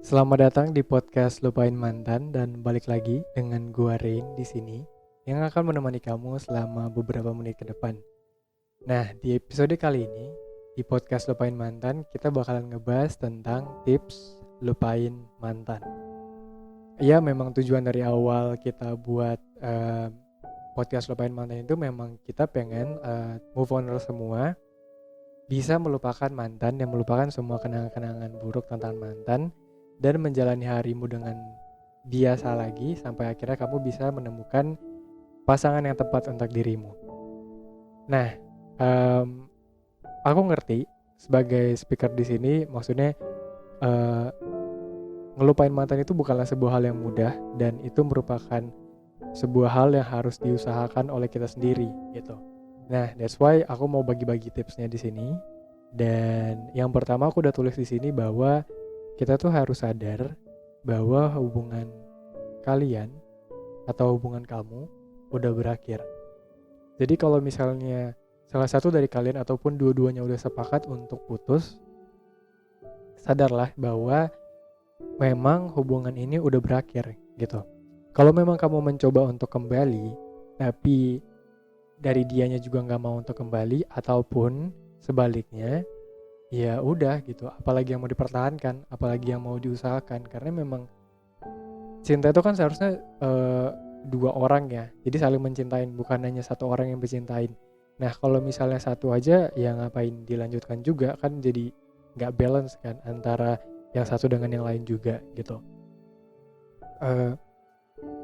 Selamat datang di podcast Lupain Mantan dan balik lagi dengan gua Rain di sini yang akan menemani kamu selama beberapa menit ke depan. Nah, di episode kali ini di podcast Lupain Mantan kita bakalan ngebahas tentang tips lupain mantan. Ya, memang tujuan dari awal kita buat podcast Lupain Mantan itu memang kita pengen move on semua, bisa melupakan mantan dan melupakan semua kenangan-kenangan buruk tentang mantan dan menjalani harimu dengan biasa lagi sampai akhirnya kamu bisa menemukan pasangan yang tepat untuk dirimu. Nah, aku ngerti sebagai speaker di sini, maksudnya uh, ngelupain mantan itu bukanlah sebuah hal yang mudah dan itu merupakan sebuah hal yang harus diusahakan oleh kita sendiri gitu. Nah, that's why aku mau bagi-bagi tipsnya di sini. Dan yang pertama aku udah tulis di sini bahwa kita tuh harus sadar bahwa hubungan kalian atau hubungan kamu udah berakhir. Jadi kalau misalnya salah satu dari kalian ataupun dua-duanya udah sepakat untuk putus, sadarlah bahwa memang hubungan ini udah berakhir gitu. Kalau memang kamu mencoba untuk kembali, tapi dari dianya juga nggak mau untuk kembali ataupun sebaliknya, ya udah gitu. Apalagi yang mau dipertahankan, apalagi yang mau diusahakan, karena memang cinta itu kan seharusnya dua orang ya. Jadi saling mencintain, bukan hanya satu orang yang mencintain. Nah kalau misalnya satu aja, ya ngapain dilanjutkan juga, kan jadi nggak balance kan antara yang satu dengan yang lain juga gitu.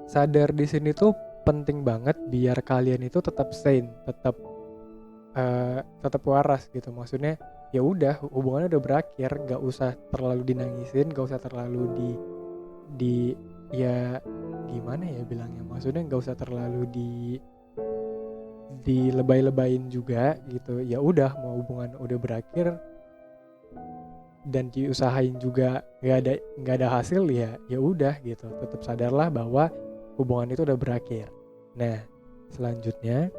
Sadar di sini tuh penting banget biar kalian itu tetap sane, tetap waras gitu. Maksudnya ya udah hubungannya udah berakhir, nggak usah terlalu dinangisin, nggak usah terlalu di ya gimana ya bilangnya, maksudnya nggak usah terlalu di lebay-lebayin juga gitu. Ya udah, mau hubungan udah berakhir dan diusahain juga nggak ada hasil, ya udah gitu. Tetap sadarlah bahwa hubungan itu udah berakhir. Nah selanjutnya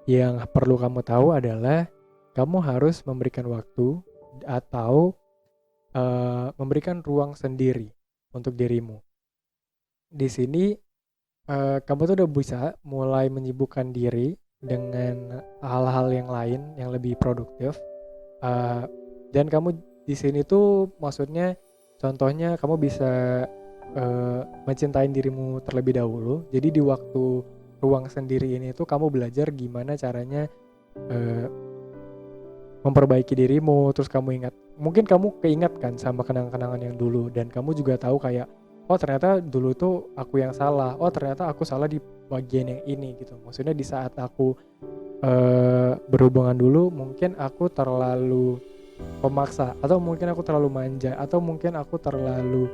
yang perlu kamu tahu adalah kamu harus memberikan waktu atau memberikan ruang sendiri untuk dirimu. Di sini kamu tuh udah bisa mulai menyibukkan diri dengan hal-hal yang lain yang lebih produktif. Dan kamu di sini tuh maksudnya contohnya kamu bisa mencintai dirimu terlebih dahulu. Jadi di waktu ruang sendiri ini tuh kamu belajar gimana caranya memperbaiki dirimu. Terus kamu mungkin kamu keingatkan sama kenangan-kenangan yang dulu, dan kamu juga tahu kayak, oh ternyata dulu tuh aku yang salah, oh ternyata aku salah di bagian yang ini gitu. Maksudnya di saat aku berhubungan dulu mungkin aku terlalu pemaksa, atau mungkin aku terlalu manja, atau mungkin aku terlalu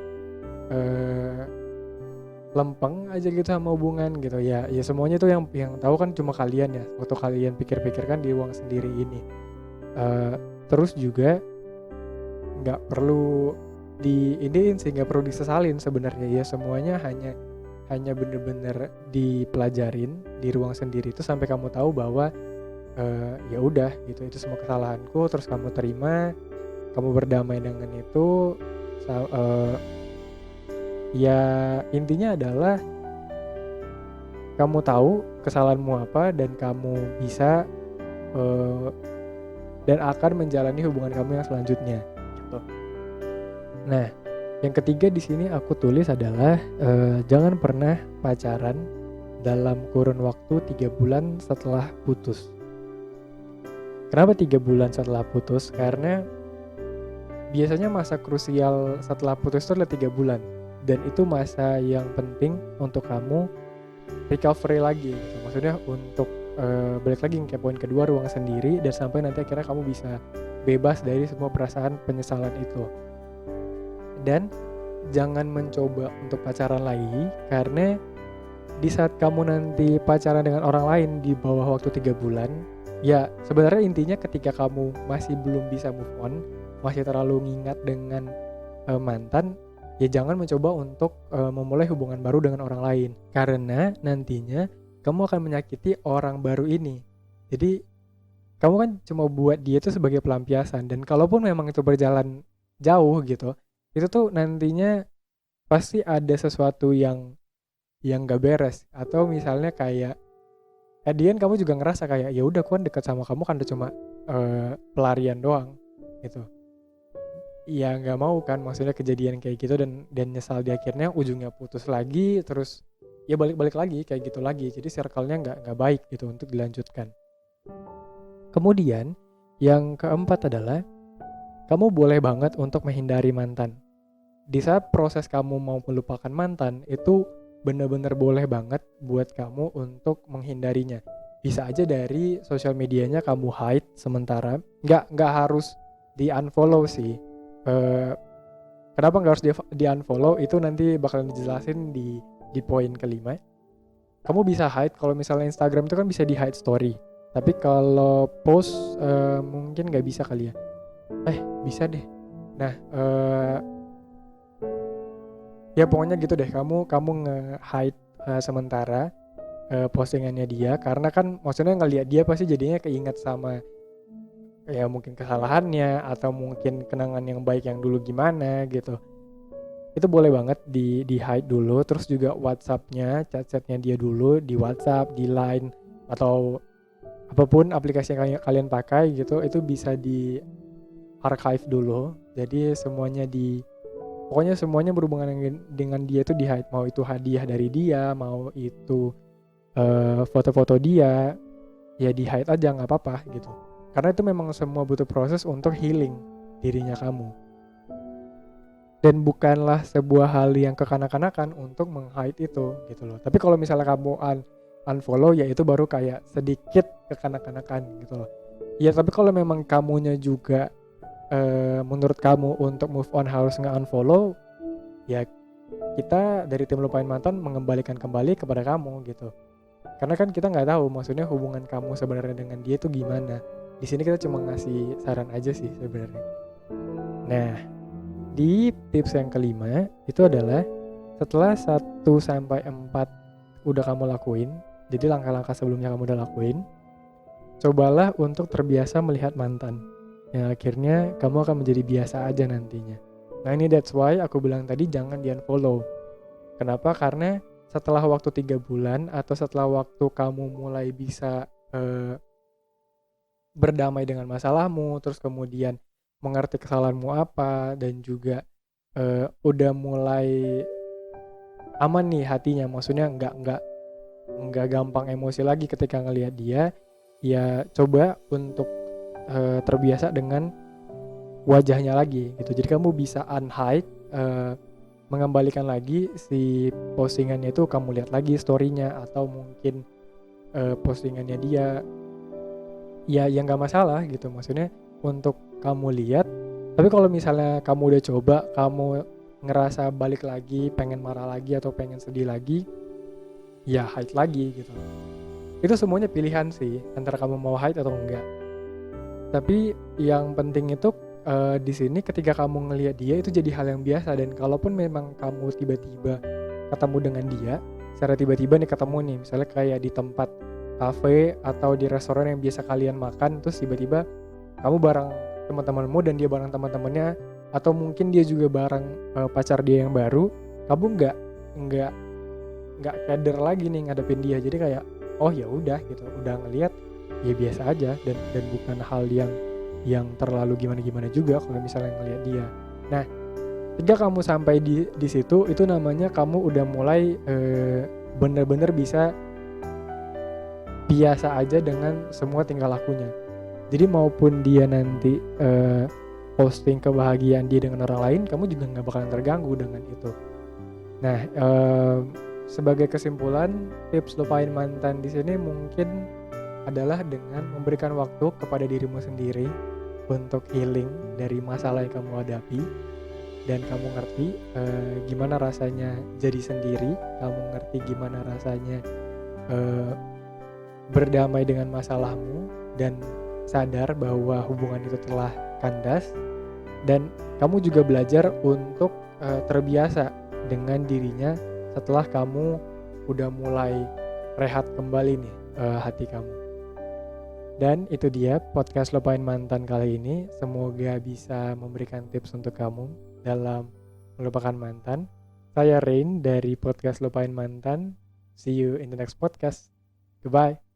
lempeng aja gitu sama hubungan gitu ya. Ya semuanya tuh yang tahu kan cuma kalian ya, waktu kalian pikir-pikir kan di ruang sendiri ini. Terus juga nggak perlu diindiin sih, nggak perlu disesalin sebenarnya ya. Semuanya hanya bener-bener dipelajarin di ruang sendiri itu sampai kamu tahu bahwa ya udah gitu, itu semua kesalahanku. Terus kamu terima, kamu berdamai dengan itu. Ya intinya adalah kamu tahu kesalahanmu apa dan kamu bisa dan akan menjalani hubungan kamu yang selanjutnya gitu. Nah yang ketiga di sini aku tulis adalah jangan pernah pacaran dalam kurun waktu 3 bulan setelah putus. Kenapa 3 bulan setelah putus? Karena biasanya masa krusial setelah putus itu adalah 3 bulan. Dan itu masa yang penting untuk kamu recovery lagi gitu. Maksudnya untuk balik lagi ke poin kedua, ruang sendiri, dan sampai nanti akhirnya kamu bisa bebas dari semua perasaan penyesalan itu. Dan jangan mencoba untuk pacaran lagi, karena di saat kamu nanti pacaran dengan orang lain di bawah waktu 3 bulan, ya sebenarnya intinya ketika kamu masih belum bisa move on, masih terlalu ngingat dengan mantan, ya jangan mencoba untuk memulai hubungan baru dengan orang lain, karena nantinya kamu akan menyakiti orang baru ini. Jadi kamu kan cuma buat dia itu sebagai pelampiasan, dan kalaupun memang itu berjalan jauh gitu, itu tuh nantinya pasti ada sesuatu yang gak beres. Atau misalnya kayak Edian kamu juga ngerasa kayak ya udah aku kan dekat sama kamu kan udah cuma pelarian doang gitu. Ya nggak mau kan, maksudnya kejadian kayak gitu dan nyesal di akhirnya ujungnya putus lagi, terus ya balik-balik lagi kayak gitu lagi. Jadi circle-nya nggak baik gitu untuk dilanjutkan. Kemudian yang keempat adalah kamu boleh banget untuk menghindari mantan. Di saat proses kamu mau melupakan mantan, itu bener-bener boleh banget buat kamu untuk menghindarinya. Bisa aja dari sosial medianya kamu hide sementara. Nggak harus di unfollow sih. Kenapa nggak harus di unfollow? Itu nanti bakalan dijelasin di poin kelima. Kamu bisa hide, kalau misalnya Instagram itu kan bisa di hide story. Tapi kalau post mungkin nggak bisa kali ya. Bisa deh. Nah, ya pokoknya gitu deh. Kamu nge-hide sementara postingannya dia, karena kan maksudnya ngelihat dia pasti jadinya keinget sama ya mungkin kesalahannya atau mungkin kenangan yang baik yang dulu gimana gitu. Itu boleh banget di hide dulu. Terus juga WhatsApp-nya, chat-chatnya dia dulu di WhatsApp, di Line, atau apapun aplikasi yang kalian pakai gitu, itu bisa di archive dulu. Jadi pokoknya semuanya berhubungan dengan dia itu di hide. Mau itu hadiah dari dia, mau itu foto-foto dia, ya di hide aja nggak apa-apa gitu. Karena itu memang semua butuh proses untuk healing dirinya kamu. Dan bukanlah sebuah hal yang kekanak-kanakan untuk meng-hide itu gitu loh. Tapi kalau misalnya kamu unfollow, ya itu baru kayak sedikit kekanak-kanakan gitu loh. Ya tapi kalau memang kamunya juga menurut kamu untuk move on harus nge-unfollow, ya kita dari tim Lupain Mantan mengembalikan kembali kepada kamu gitu. Karena kan kita nggak tahu maksudnya hubungan kamu sebenarnya dengan dia itu gimana. Di sini kita cuma ngasih saran aja sih sebenarnya. Nah, di tips yang kelima itu adalah setelah 1-4 udah kamu lakuin, jadi langkah-langkah sebelumnya kamu udah lakuin, cobalah untuk terbiasa melihat mantan. Yang akhirnya kamu akan menjadi biasa aja nantinya. Nah ini that's why aku bilang tadi jangan di unfollow. Kenapa? Karena setelah waktu 3 bulan atau setelah waktu kamu mulai bisa berdamai dengan masalahmu, terus kemudian mengerti kesalahanmu apa, dan juga udah mulai aman nih hatinya, maksudnya nggak gampang emosi lagi ketika ngelihat dia, ya coba untuk terbiasa dengan wajahnya lagi gitu. Jadi kamu bisa unhide, mengembalikan lagi si postingannya itu, kamu lihat lagi story-nya atau mungkin postingannya dia, ya yang nggak masalah gitu, maksudnya untuk kamu lihat. Tapi kalau misalnya kamu udah coba, kamu ngerasa balik lagi, pengen marah lagi atau pengen sedih lagi, ya hide lagi gitu. Itu semuanya pilihan sih, antara kamu mau hide atau enggak. Tapi yang penting itu di sini ketika kamu ngelihat dia itu jadi hal yang biasa. Dan kalaupun memang kamu tiba-tiba ketemu dengan dia, secara tiba-tiba nih ketemu nih, misalnya kayak di tempat kafe atau di restoran yang biasa kalian makan, terus tiba-tiba kamu bareng teman-temanmu dan dia bareng teman-temannya, atau mungkin dia juga bareng pacar dia yang baru, kamu nggak keder lagi nih ngadepin dia. Jadi kayak oh ya udah gitu, udah ngelihat ya biasa aja, dan bukan hal yang terlalu gimana-gimana juga kalau misalnya ngelihat dia. Nah, ketika kamu sampai di situ, itu namanya kamu udah mulai bener-bener bisa biasa aja dengan semua tingkah lakunya. Jadi maupun dia nanti posting kebahagiaan dia dengan orang lain, kamu juga nggak bakalan terganggu dengan itu. Nah, sebagai kesimpulan, tips lupain mantan di sini mungkin adalah dengan memberikan waktu kepada dirimu sendiri untuk healing dari masalah yang kamu hadapi, dan kamu ngerti gimana rasanya jadi sendiri, kamu ngerti gimana rasanya berdamai dengan masalahmu, dan sadar bahwa hubungan itu telah kandas, dan kamu juga belajar untuk terbiasa dengan dirinya setelah kamu udah mulai rehat kembali nih hati kamu. Dan itu dia podcast Lupain Mantan kali ini. Semoga bisa memberikan tips untuk kamu dalam melupakan mantan. Saya Rain dari podcast Lupain Mantan. See you in the next podcast. Goodbye.